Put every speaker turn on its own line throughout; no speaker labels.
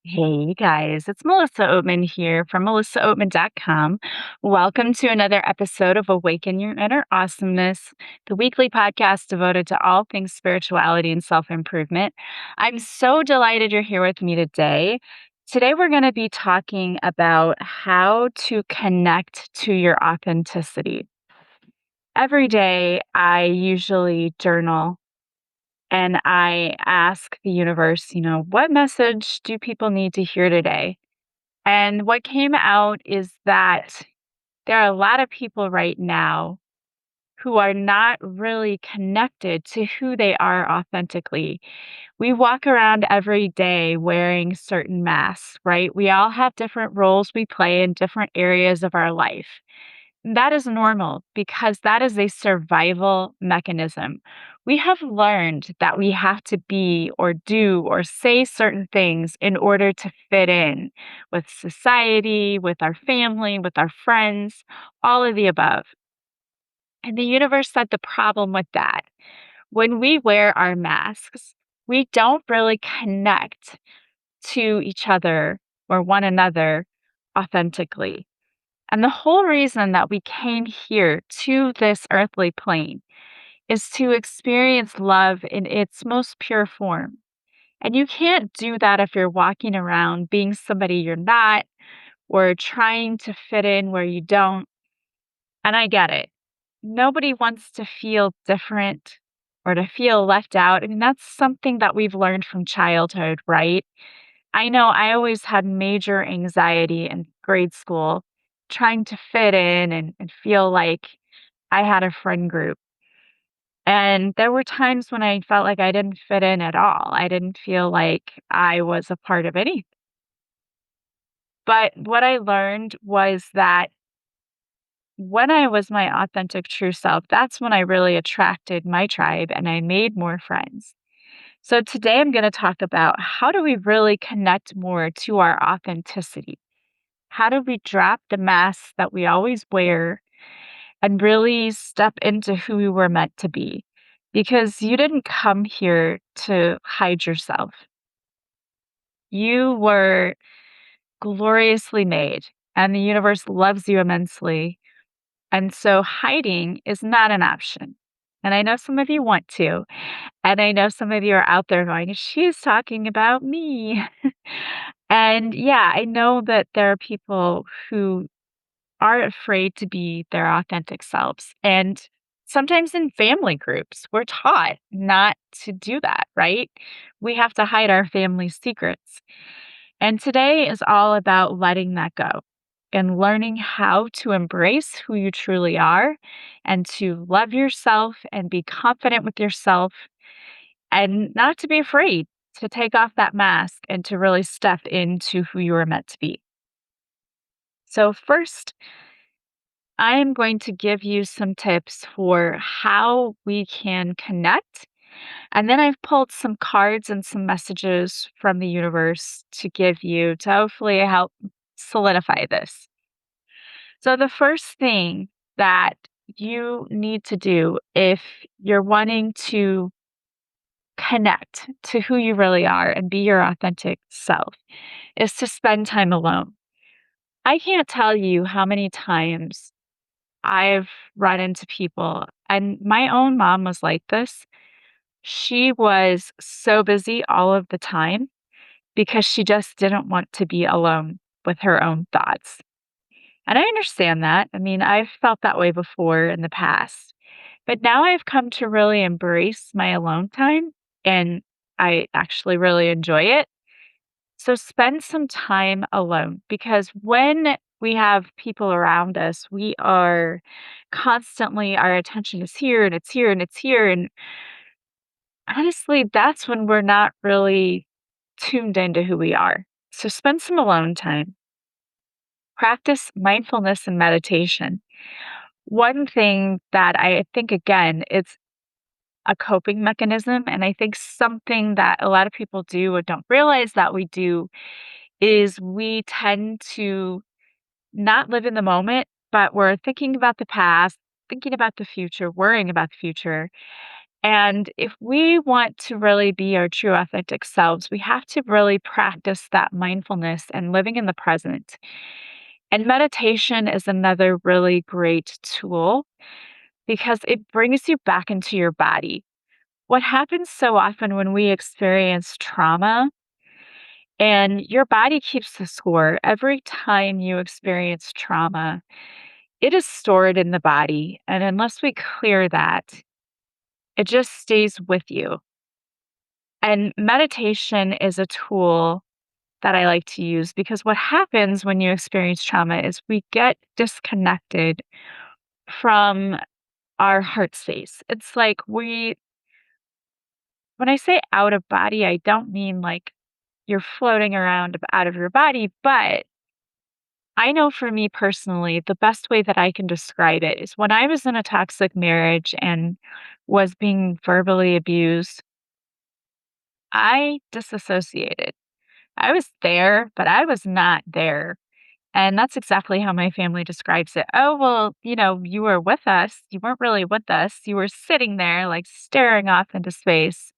Hey guys, it's Melissa Oatman here from melissaoatman.com. Welcome to another episode of Awaken Your Inner Awesomeness, the weekly podcast devoted to all things spirituality and self improvement. I'm so delighted you're here with me today. Today, we're going to be talking about how to connect to your authenticity. Every day, I usually journal and I ask the universe, what message do people need to hear today? And what came out is that there are a lot of people right now who are not really connected to who they are authentically. We walk around every day wearing certain masks, right? We all have different roles we play in different areas of our life. That is normal because that is a survival mechanism. We have learned that we have to be or do or say certain things in order to fit in with society, with our family, with our friends, all of the above. And the universe said the problem with that. When we wear our masks, we don't really connect to each other or one another authentically. And the whole reason that we came here to this earthly plane is to experience love in its most pure form. And you can't do that if you're walking around being somebody you're not or trying to fit in where you don't. And I get it. Nobody wants to feel different or to feel left out. I mean, that's something that we've learned from childhood, right? I know I always had major anxiety in grade school trying to fit in and feel like I had a friend group. And there were times when I felt like I didn't fit in at all. I didn't feel like I was a part of anything. But what I learned was that when I was my authentic true self, that's when I really attracted my tribe and I made more friends. So today I'm going to talk about how do we really connect more to our authenticity? How do we drop the masks that we always wear and really step into who we were meant to be? Because you didn't come here to hide yourself. You were gloriously made, and the universe loves you immensely. And so hiding is not an option. And I know some of you want to. And I know some of you are out there going, she's talking about me. And yeah, I know that there are people who are afraid to be their authentic selves. And sometimes in family groups, we're taught not to do that, right? We have to hide our family secrets. And today is all about letting that go and learning how to embrace who you truly are and to love yourself and be confident with yourself and not to be afraid to take off that mask and to really step into who you are meant to be. So, first, I am going to give you some tips for how we can connect. And then I've pulled some cards and some messages from the universe to give you to hopefully help solidify this. So, the first thing that you need to do if you're wanting to connect to who you really are and be your authentic self is to spend time alone. I can't tell you how many times I've run into people, and my own mom was like this. She was so busy all of the time because she just didn't want to be alone with her own thoughts. And I understand that. I mean, I've felt that way before in the past. But now I've come to really embrace my alone time and I actually really enjoy it. So spend some time alone because when we have people around us, we are constantly, our attention is here and it's here and it's here. And honestly, that's when we're not really tuned into who we are. So spend some alone time. Practice mindfulness and meditation. One thing that I think, again, it's a coping mechanism. And I think something that a lot of people do or don't realize that we do is we tend to not live in the moment, but we're thinking about the past, thinking about the future, worrying about the future. And if we want to really be our true authentic selves, we have to really practice that mindfulness and living in the present. And meditation is another really great tool because it brings you back into your body. What happens so often when we experience trauma, and your body keeps the score every time you experience trauma, it is stored in the body. And unless we clear that, it just stays with you. And meditation is a tool that I like to use because what happens when you experience trauma is we get disconnected from our heart space. It's like when I say out of body, I don't mean like you're floating around out of your body, but I know for me personally, the best way that I can describe it is when I was in a toxic marriage and was being verbally abused, I disassociated. I was there, but I was not there. And that's exactly how my family describes it. Oh, well, you were with us. You weren't really with us. You were sitting there, like staring off into space.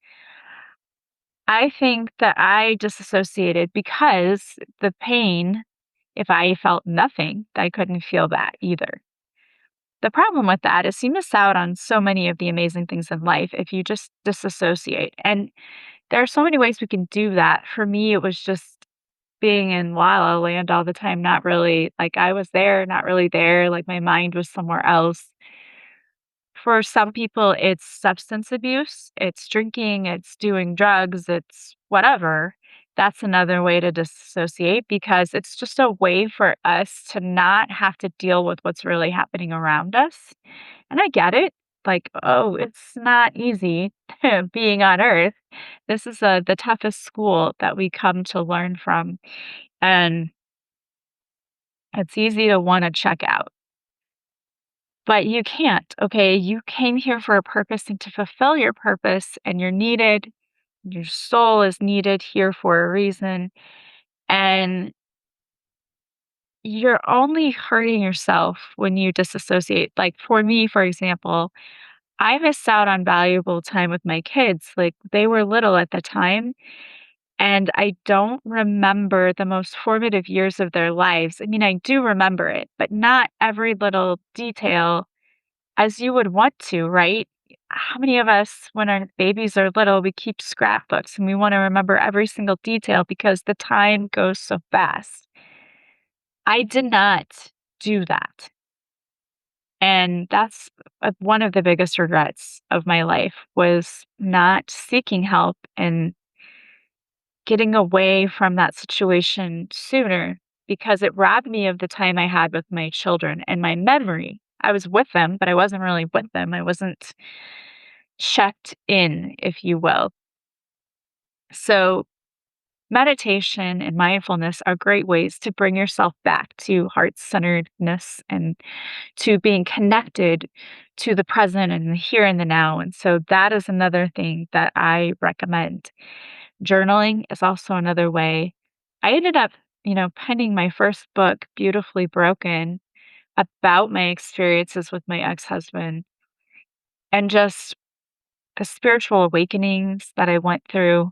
I think that I disassociated because the pain, if I felt nothing, I couldn't feel that either. The problem with that is you miss out on so many of the amazing things in life if you just disassociate. And there are so many ways we can do that. For me, it was just being in La La Land all the time, not really like I was there, not really there, like my mind was somewhere else. For some people, it's substance abuse, it's drinking, it's doing drugs, it's whatever. That's another way to disassociate because it's just a way for us to not have to deal with what's really happening around us. And I get it. Like, oh, it's not easy being on earth. This is the toughest school that we come to learn from. And it's easy to want to check out, but you can't. Okay. You came here for a purpose and to fulfill your purpose, and you're needed. Your soul is needed here for a reason. And you're only hurting yourself when you disassociate. Like for me, for example, I missed out on valuable time with my kids. Like they were little at the time. And I don't remember the most formative years of their lives. I mean, I do remember it, but not every little detail as you would want to, right? How many of us, when our babies are little, we keep scrapbooks and we want to remember every single detail because the time goes so fast? I did not do that. And that's one of the biggest regrets of my life was not seeking help and getting away from that situation sooner because it robbed me of the time I had with my children and my memory. I was with them, but I wasn't really with them. I wasn't checked in, if you will. So, meditation and mindfulness are great ways to bring yourself back to heart centeredness and to being connected to the present and the here and the now. And so, that is another thing that I recommend. Journaling is also another way. I ended up, penning my first book, Beautifully Broken, about my experiences with my ex-husband and just the spiritual awakenings that I went through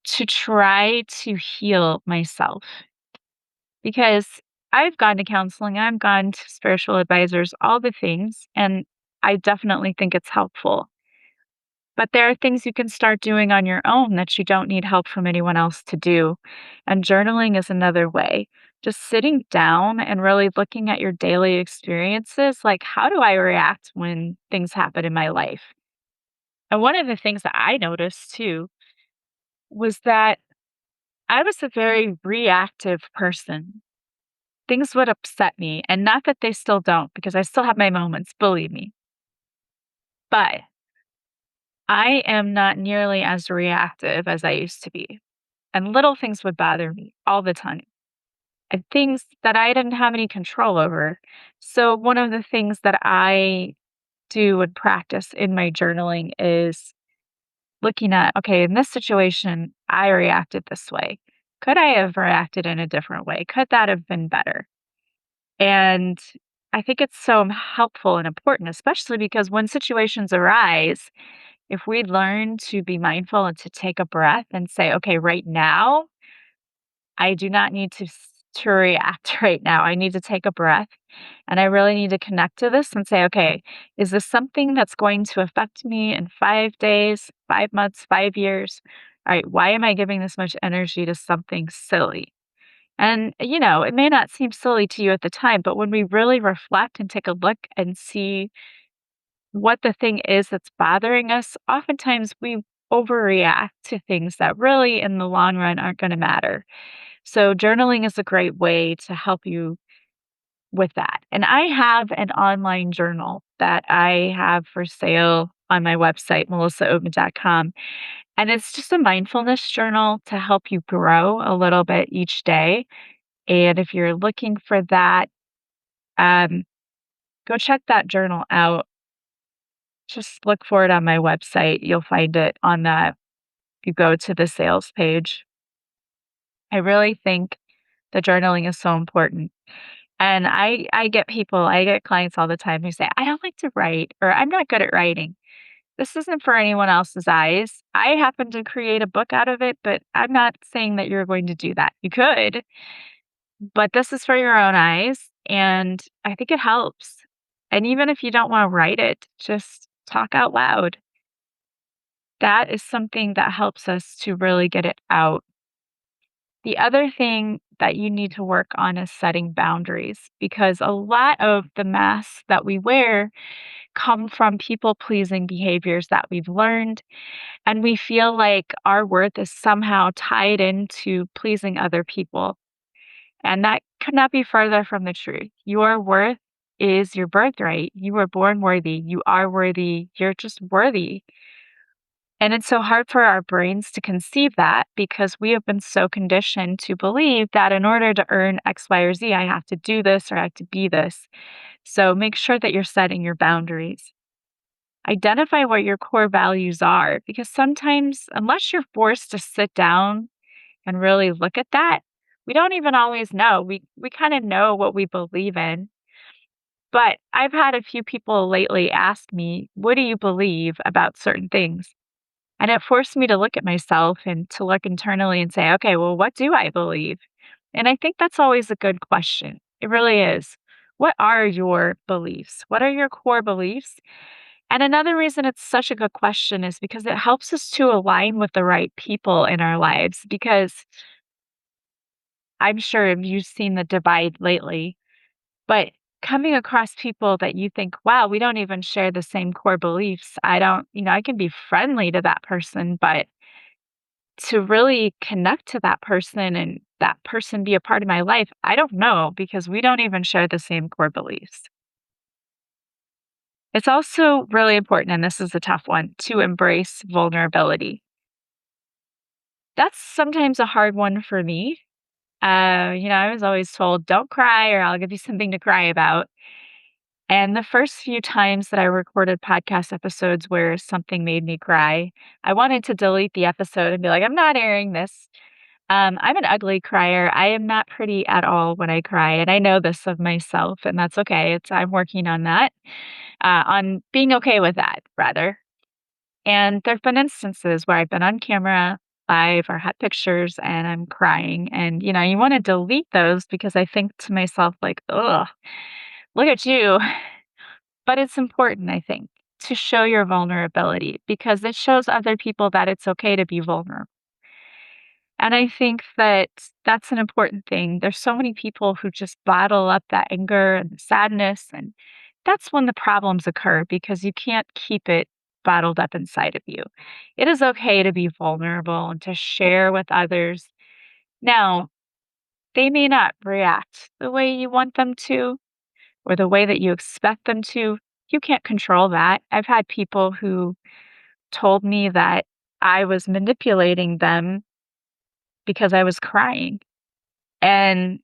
to try to heal myself. Because I've gone to counseling, I've gone to spiritual advisors, all the things, and I definitely think it's helpful. But there are things you can start doing on your own that you don't need help from anyone else to do. And journaling is another way. Just sitting down and really looking at your daily experiences, like how do I react when things happen in my life? And one of the things that I noticed too was that I was a very reactive person. Things would upset me, and not that they still don't, because I still have my moments, believe me. But I am not nearly as reactive as I used to be. And little things would bother me all the time, and things that I didn't have any control over. So, one of the things that I do and practice in my journaling is looking at, okay, in this situation, I reacted this way. Could I have reacted in a different way? Could that have been better? And I think it's so helpful and important, especially because when situations arise, if we learn to be mindful and to take a breath and say, okay, right now, I do not need to react right now. I need to take a breath and I really need to connect to this and say, okay, is this something that's going to affect me in 5 days, 5 months, 5 years? All right, why am I giving this much energy to something silly? And, it may not seem silly to you at the time, but when we really reflect and take a look and see what the thing is that's bothering us, oftentimes we overreact to things that really, in the long run, aren't going to matter. So, journaling is a great way to help you with that. And I have an online journal that I have for sale on my website, melissaoatman.com. And it's just a mindfulness journal to help you grow a little bit each day. And if you're looking for that, um, go check that journal out. Just look for it on my website. You'll find it on that. You go to the sales page. I really think the journaling is so important. And I get I get clients all the time who say, I don't like to write, or I'm not good at writing. This isn't for anyone else's eyes. I happen to create a book out of it, but I'm not saying that you're going to do that. You could, but this is for your own eyes, and I think it helps. And even if you don't wanna write it, just talk out loud. That is something that helps us to really get it out. The other thing that you need to work on is setting boundaries, because a lot of the masks that we wear come from people-pleasing behaviors that we've learned, and we feel like our worth is somehow tied into pleasing other people. And that could not be further from the truth. Your worth is your birthright. You were born worthy. You are worthy. You're just worthy. And it's so hard for our brains to conceive that because we have been so conditioned to believe that in order to earn X, Y, or Z, I have to do this or I have to be this. So make sure that you're setting your boundaries. Identify what your core values are because sometimes, unless you're forced to sit down and really look at that, we don't even always know. We kind of know what we believe in. But I've had a few people lately ask me, "What do you believe about certain things?" And it forced me to look at myself and to look internally and say, "Okay, well, what do I believe?" And I think that's always a good question. It really is. What are your beliefs? What are your core beliefs? And another reason it's such a good question is because it helps us to align with the right people in our lives because I'm sure you've seen the divide lately, but coming across people that you think, wow, we don't even share the same core beliefs. I don't, I can be friendly to that person, but to really connect to that person and that person be a part of my life, I don't know because we don't even share the same core beliefs. It's also really important, and this is a tough one, to embrace vulnerability. That's sometimes a hard one for me. I was always told, don't cry or I'll give you something to cry about. And the first few times that I recorded podcast episodes where something made me cry, I wanted to delete the episode and be like, I'm not airing this. I'm an ugly crier. I am not pretty at all when I cry. And I know this of myself, and that's okay. I'm working on that, on being okay with that, rather. And there have been instances where I've been on camera live or had pictures and I'm crying. And, you want to delete those because I think to myself, like, ugh, look at you. But it's important, I think, to show your vulnerability because it shows other people that it's okay to be vulnerable. And I think that that's an important thing. There's so many people who just bottle up that anger and sadness, and that's when the problems occur because you can't keep it bottled up inside of you. It is okay to be vulnerable and to share with others. Now, they may not react the way you want them to or the way that you expect them to. You can't control that. I've had people who told me that I was manipulating them because I was crying. And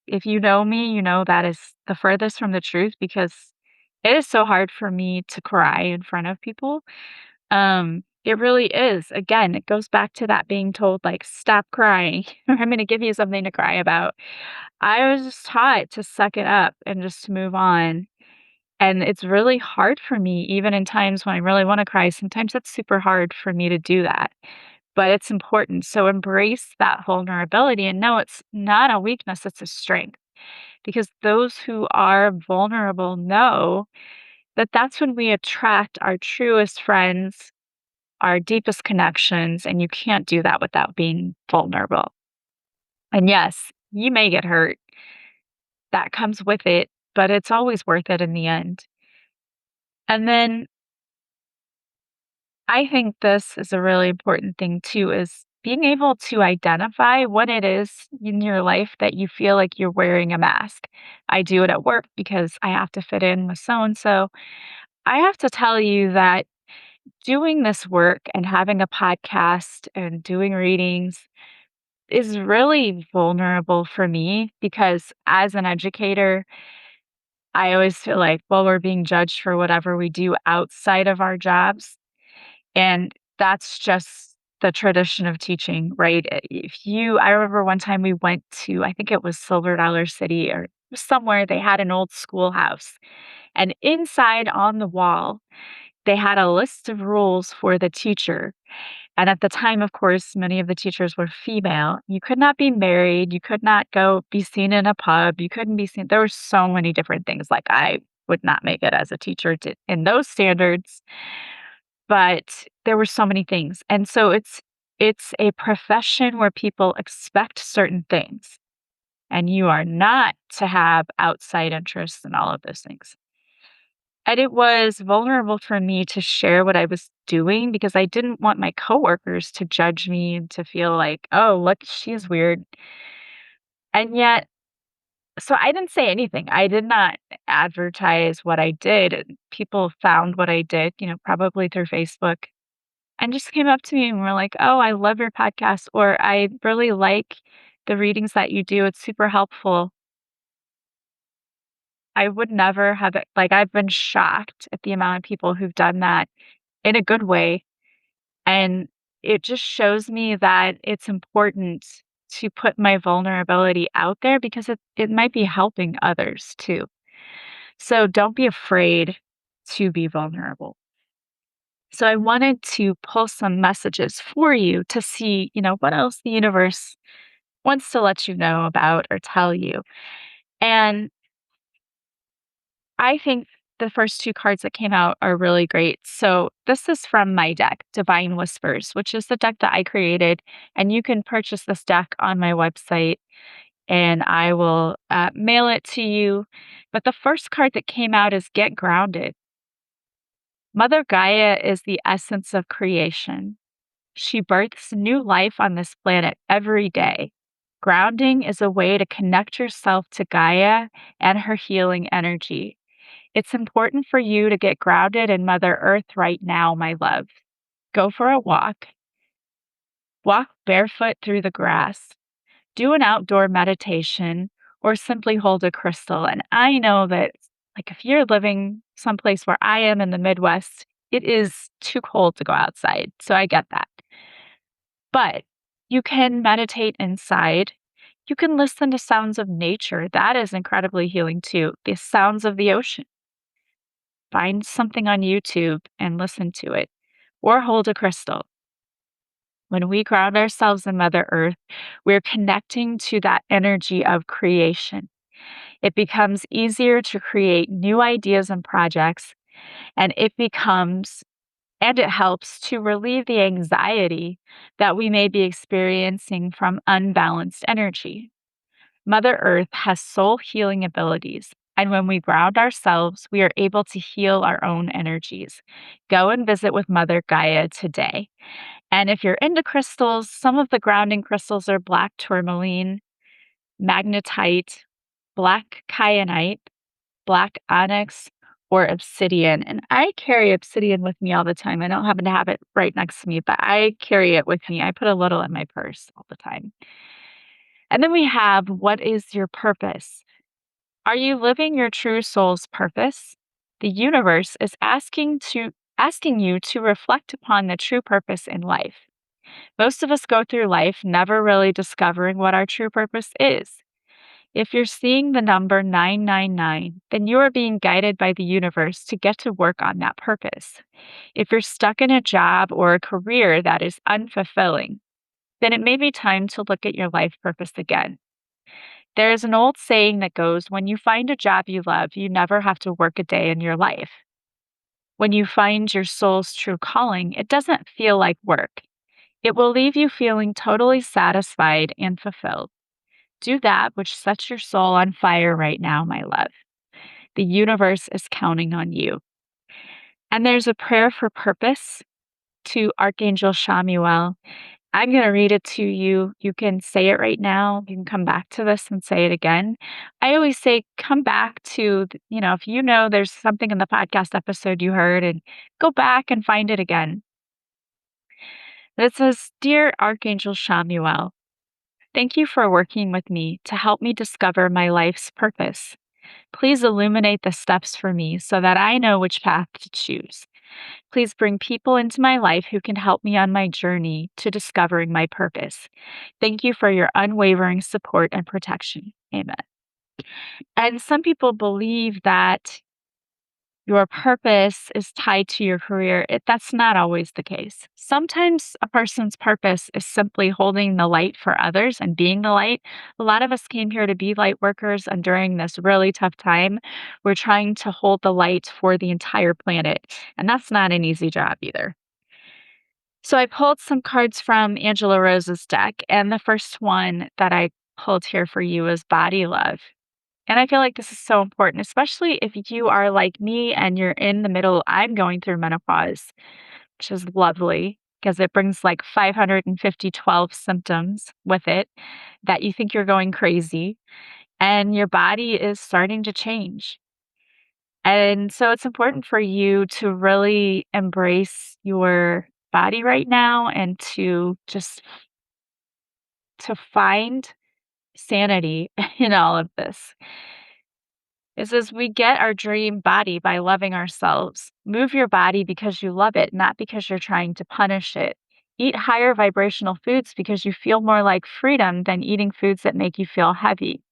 if you know me, you know that is the furthest from the truth because it is so hard for me to cry in front of people. It really is. Again, it goes back to that being told, like, "Stop crying, or I'm gonna give you something to cry about." I was just taught to suck it up and just to move on, and it's really hard for me even in times when I really wanna cry, sometimes it's super hard for me to do that, but it's important. So embrace that vulnerability and know it's not a weakness, it's a strength, because those who are vulnerable know that that's when we attract our truest friends, our deepest connections, and you can't do that without being vulnerable. And yes, you may get hurt. That comes with it, but it's always worth it in the end. And then I think this is a really important thing too is being able to identify what it is in your life that you feel like you're wearing a mask. I do it at work because I have to fit in with so and so. I have to tell you that doing this work and having a podcast and doing readings is really vulnerable for me because as an educator, I always feel like, well, we're being judged for whatever we do outside of our jobs. And that's just the tradition of teaching, right? I remember one time we went to, I think it was Silver Dollar City or somewhere, they had an old schoolhouse. And inside on the wall, they had a list of rules for the teacher. And at the time, of course, many of the teachers were female. You could not be married. You could not go be seen in a pub. You couldn't be seen. There were so many different things. Like I would not make it as a teacher in those standards, but there were so many things. And so it's a profession where people expect certain things, and you are not to have outside interests and all of those things. And it was vulnerable for me to share what I was doing because I didn't want my coworkers to judge me and to feel like, "Oh, look, she's weird." And yet so I didn't say anything. I did not advertise what I did, and people found what I did, probably through Facebook, and just came up to me and were like, "Oh, I love your podcast," or, "I really like the readings that you do. It's super helpful." I would never have it like, I've been shocked at the amount of people who've done that in a good way. And it just shows me that it's important to put my vulnerability out there because it might be helping others too. So don't be afraid to be vulnerable. So I wanted to pull some messages for you to see, what else the universe wants to let you know about or tell you. And I think the first 2 cards that came out are really great. So, this is from my deck, Divine Whispers, which is the deck that I created, and you can purchase this deck on my website, and I will, mail it to you. But the first card that came out is Get Grounded. Mother Gaia is the essence of creation. She births new life on this planet every day. Grounding is a way to connect yourself to Gaia and her healing energy. It's important for you to get grounded in Mother Earth right now, my love. Go for a walk, walk barefoot through the grass, do an outdoor meditation, or simply hold a crystal. And I know that, like, if you're living someplace where I am in the Midwest, it is too cold to go outside. So I get that. But you can meditate inside. You can listen to sounds of nature. That is incredibly healing too. The sounds of the ocean. Find something on YouTube and listen to it, or hold a crystal. When we ground ourselves in Mother Earth, we're connecting to that energy of creation. It becomes easier to create new ideas and projects, and it helps to relieve the anxiety that we may be experiencing from unbalanced energy. Mother Earth has soul healing abilities, and when we ground ourselves, we are able to heal our own energies. Go and visit with Mother Gaia today. And if you're into crystals, some of the grounding crystals are black tourmaline, magnetite, black kyanite, black onyx, or obsidian. And I carry obsidian with me all the time. I don't happen to have it right next to me, but I carry it with me. I put a little in my purse all the time. And then we have, what is your purpose? Are you living your true soul's purpose? The universe is asking asking you to reflect upon the true purpose in life. Most of us go through life never really discovering what our true purpose is. If you're seeing the number 999, then you are being guided by the universe to get to work on that purpose. If you're stuck in a job or a career that is unfulfilling, then it may be time to look at your life purpose again. There is an old saying that goes, when you find a job you love, you never have to work a day in your life. When you find your soul's true calling, it doesn't feel like work. It will leave you feeling totally satisfied and fulfilled. Do that which sets your soul on fire right now, my love. The universe is counting on you. And there's a prayer for purpose to Archangel Shamuel. I'm going to read it to you. You can say it right now. You can come back to this and say it again. I always say, come back to, if you know there's something in the podcast episode you heard, and go back and find it again. It says, Dear Archangel Shamuel, thank you for working with me to help me discover my life's purpose. Please illuminate the steps for me so that I know which path to choose. Please bring people into my life who can help me on my journey to discovering my purpose. Thank you for your unwavering support and protection. Amen. And some people believe that your purpose is tied to your career. That's not always the case. Sometimes a person's purpose is simply holding the light for others and being the light. A lot of us came here to be light workers, and during this really tough time, we're trying to hold the light for the entire planet. And that's not an easy job either. So I pulled some cards from Angela Rose's deck, and the first one that I pulled here for you is Body Love. And I feel like this is so important, especially if you are like me and you're in the middle. I'm going through menopause, which is lovely because it brings like 512 symptoms with it that you think you're going crazy and your body is starting to change. And so it's important for you to really embrace your body right now and to just to find sanity in all of this. It says, we get our dream body by loving ourselves. Move your body because you love it, not because you're trying to punish it. Eat higher vibrational foods because you feel more like freedom than eating foods that make you feel heavy.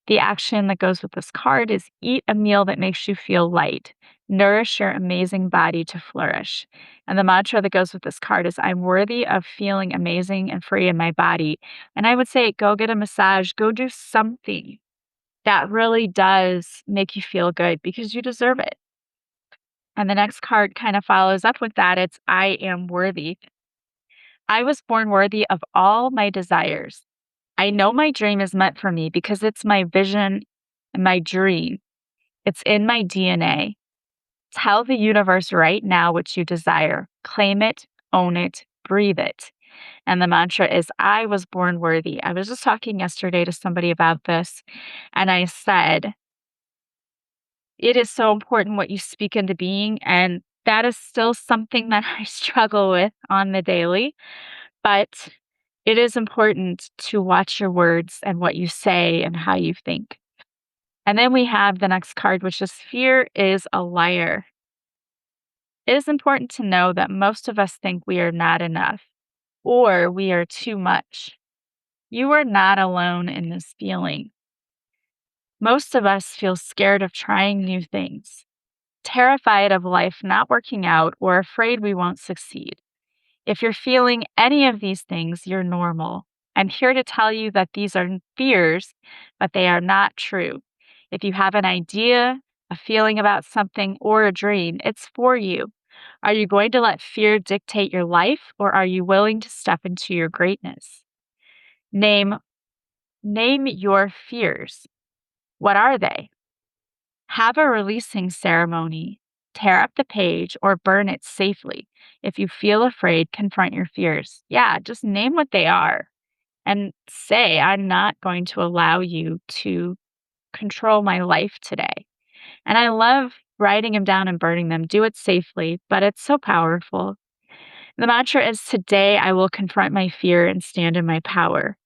The action that goes with this card is eat a meal that makes you feel light. Nourish your amazing body to flourish. And the mantra that goes with this card is I'm worthy of feeling amazing and free in my body. And I would say, go get a massage, go do something that really does make you feel good because you deserve it. And the next card kind of follows up with that. It's I am worthy. I was born worthy of all my desires. I know my dream is meant for me because it's my vision and my dream. It's in my DNA. Tell the universe right now what you desire. Claim it, own it, breathe it. And the mantra is I was born worthy. I was just talking yesterday to somebody about this, and I said, it is so important what you speak into being. And that is still something that I struggle with on the daily. But it is important to watch your words and what you say and how you think. And then we have the next card, which is fear is a liar. It is important to know that most of us think we are not enough or we are too much. You are not alone in this feeling. Most of us feel scared of trying new things, terrified of life not working out, or afraid we won't succeed. If you're feeling any of these things, you're normal. I'm here to tell you that these are fears, but they are not true. If you have an idea, a feeling about something, or a dream, it's for you. Are you going to let fear dictate your life, or are you willing to step into your greatness? Name your fears. What are they? Have a releasing ceremony. Tear up the page or burn it safely. If you feel afraid, confront your fears. Yeah, just name what they are and say, I'm not going to allow you to control my life today. And I love writing them down and burning them. Do it safely, but it's so powerful. The mantra is today I will confront my fear and stand in my power.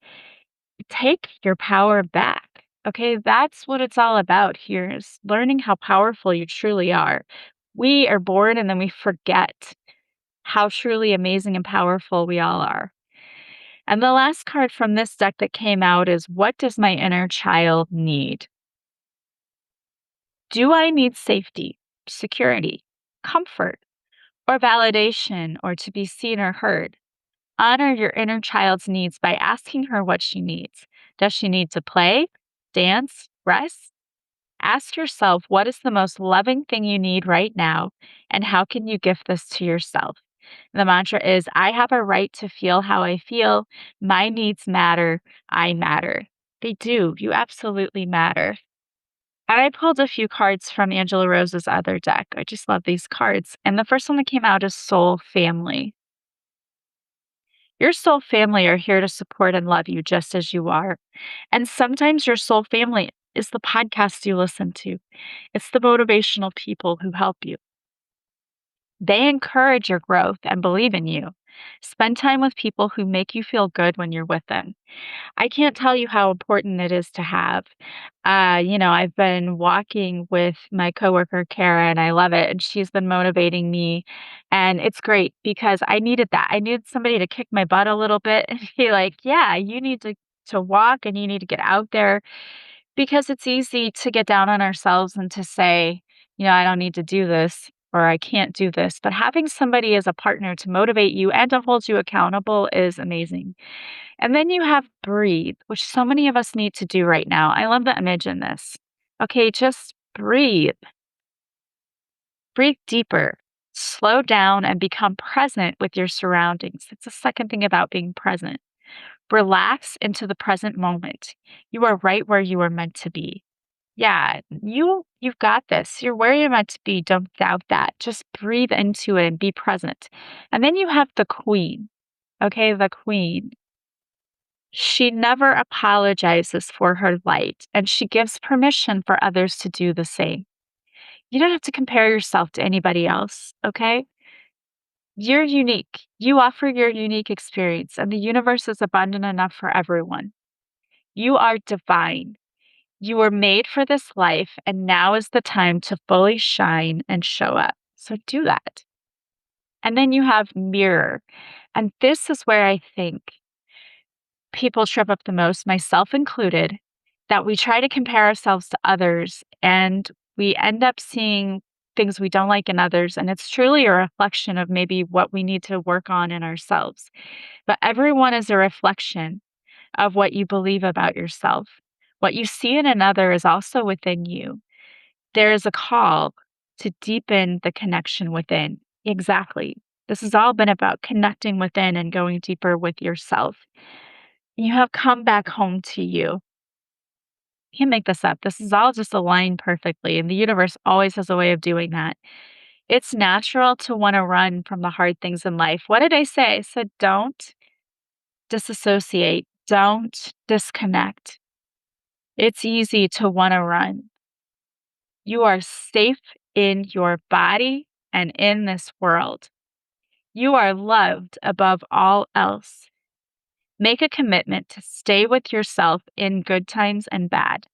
Take your power back. Okay, that's what it's all about here is learning how powerful you truly are. We are born and then we forget how truly amazing and powerful we all are. And the last card from this deck that came out is, what does my inner child need? Do I need safety, security, comfort, or validation, or to be seen or heard? Honor your inner child's needs by asking her what she needs. Does she need to play, dance, rest? Ask yourself, what is the most loving thing you need right now, and how can you gift this to yourself? The mantra is, I have a right to feel how I feel. My needs matter. I matter. They do. You absolutely matter. And I pulled a few cards from Angela Rose's other deck. I just love these cards. And the first one that came out is Soul Family. Your soul family are here to support and love you just as you are. And sometimes your soul family is the podcast you listen to, it's the motivational people who help you. They encourage your growth and believe in you. Spend time with people who make you feel good when you're with them. I can't tell you how important it is to have. I've been walking with my coworker, Kara, and I love it. And she's been motivating me. And it's great because I needed that. I needed somebody to kick my butt a little bit and be like, yeah, you need to walk and you need to get out there, because it's easy to get down on ourselves and to say, I don't need to do this or I can't do this. But having somebody as a partner to motivate you and to hold you accountable is amazing. And then you have breathe, which so many of us need to do right now. I love the image in this. Okay, just breathe. Breathe deeper. Slow down and become present with your surroundings. It's the second thing about being present. Relax into the present moment. You are right where you are meant to be. Yeah, you've got this. You're where you're meant to be. Don't doubt that. Just breathe into it and be present. And then you have the queen. Okay, the queen. She never apologizes for her light, and she gives permission for others to do the same. You don't have to compare yourself to anybody else, okay? You're unique. You offer your unique experience, and the universe is abundant enough for everyone. You are divine. You were made for this life, and now is the time to fully shine and show up. So do that. And then you have mirror. And this is where I think people trip up the most, myself included, that we try to compare ourselves to others and we end up seeing things we don't like in others. And it's truly a reflection of maybe what we need to work on in ourselves. But everyone is a reflection of what you believe about yourself. What you see in another is also within you. There is a call to deepen the connection within. Exactly. This has all been about connecting within and going deeper with yourself. You have come back home to you. You can't make this up. This is all just aligned perfectly, and the universe always has a way of doing that. It's natural to want to run from the hard things in life. What did I say? I said, don't disassociate, don't disconnect. It's easy to want to run. You are safe in your body and in this world. You are loved above all else. Make a commitment to stay with yourself in good times and bad.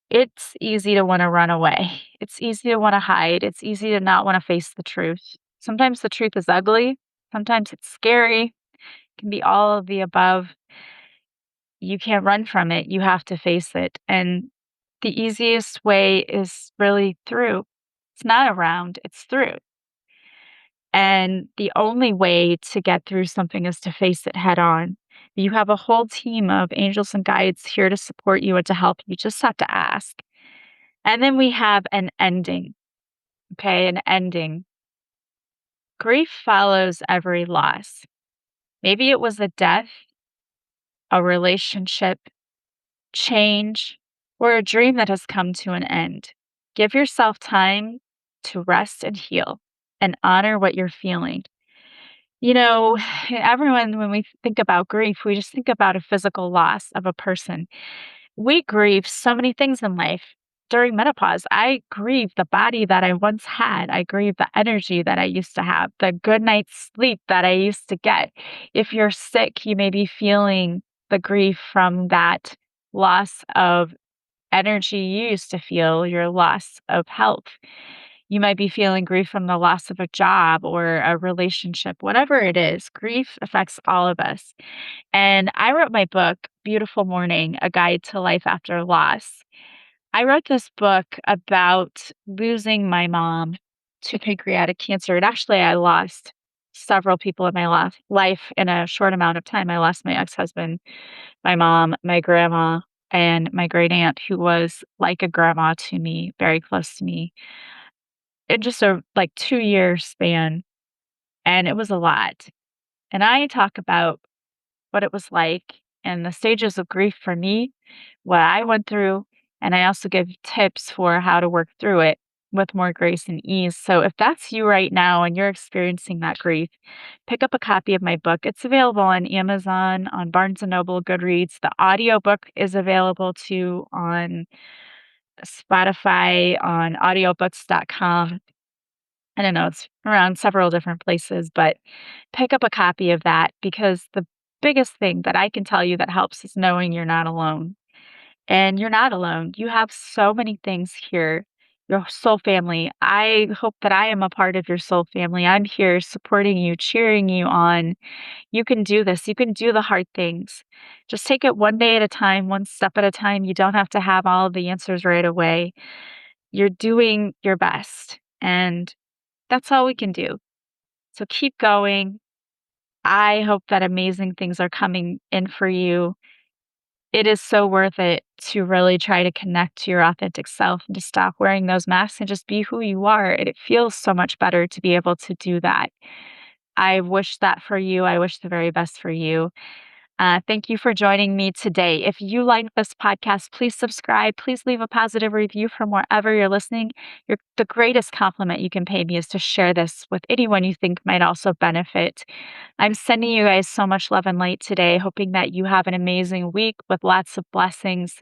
It's easy to want to run away. It's easy to want to hide. It's easy to not want to face the truth. Sometimes the truth is ugly. Sometimes it's scary. It can be all of the above. You can't run from it. You have to face it. And the easiest way is really through. It's not around, it's through. And the only way to get through something is to face it head on. You have a whole team of angels and guides here to support you and to help you. You just have to ask. And then we have an ending. Okay, an ending. Grief follows every loss. Maybe it was a death, a relationship, change, or a dream that has come to an end. Give yourself time to rest and heal and honor what you're feeling. You know, everyone, when we think about grief, we just think about a physical loss of a person. We grieve so many things in life. During menopause, I grieve the body that I once had. I grieve the energy that I used to have, the good night's sleep that I used to get. If you're sick, you may be feeling the grief from that loss of energy you used to feel, your loss of health. You might be feeling grief from the loss of a job or a relationship, whatever it is. Grief affects all of us. And I wrote my book, Beautiful Mourning: A Guide to Life After Loss. I wrote this book about losing my mom to pancreatic cancer. And actually, I lost several people in my life in a short amount of time. I lost my ex husband, my mom, my grandma, and my great aunt, who was like a grandma to me, very close to me, in just a 2 year span. And it was a lot. And I talk about what it was like and the stages of grief for me, what I went through, and I also give tips for how to work through it with more grace and ease. So if that's you right now and you're experiencing that grief, pick up a copy of my book. It's available on Amazon, on Barnes& and Noble, Goodreads. The audiobook is available too on Spotify, on audiobooks.com. I don't know, it's around several different places, but pick up a copy of that because the biggest thing that I can tell you that helps is knowing you're not alone. And you're not alone. You have so many things here. Your soul family. I hope that I am a part of your soul family. I'm here supporting you, cheering you on. You can do this. You can do the hard things. Just take it one day at a time, one step at a time. You don't have to have all of the answers right away. You're doing your best. And that's all we can do. So keep going. I hope that amazing things are coming in for you. It is so worth it to really try to connect to your authentic self and to stop wearing those masks and just be who you are. And it feels so much better to be able to do that. I wish that for you. I wish the very best for you. Thank you for joining me today. If you like this podcast, please subscribe. Please leave a positive review from wherever you're listening. The greatest compliment you can pay me is to share this with anyone you think might also benefit. I'm sending you guys so much love and light today, hoping that you have an amazing week with lots of blessings.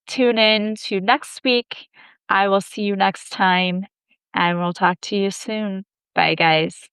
Tune in to next week. I will see you next time, and we'll talk to you soon. Bye, guys.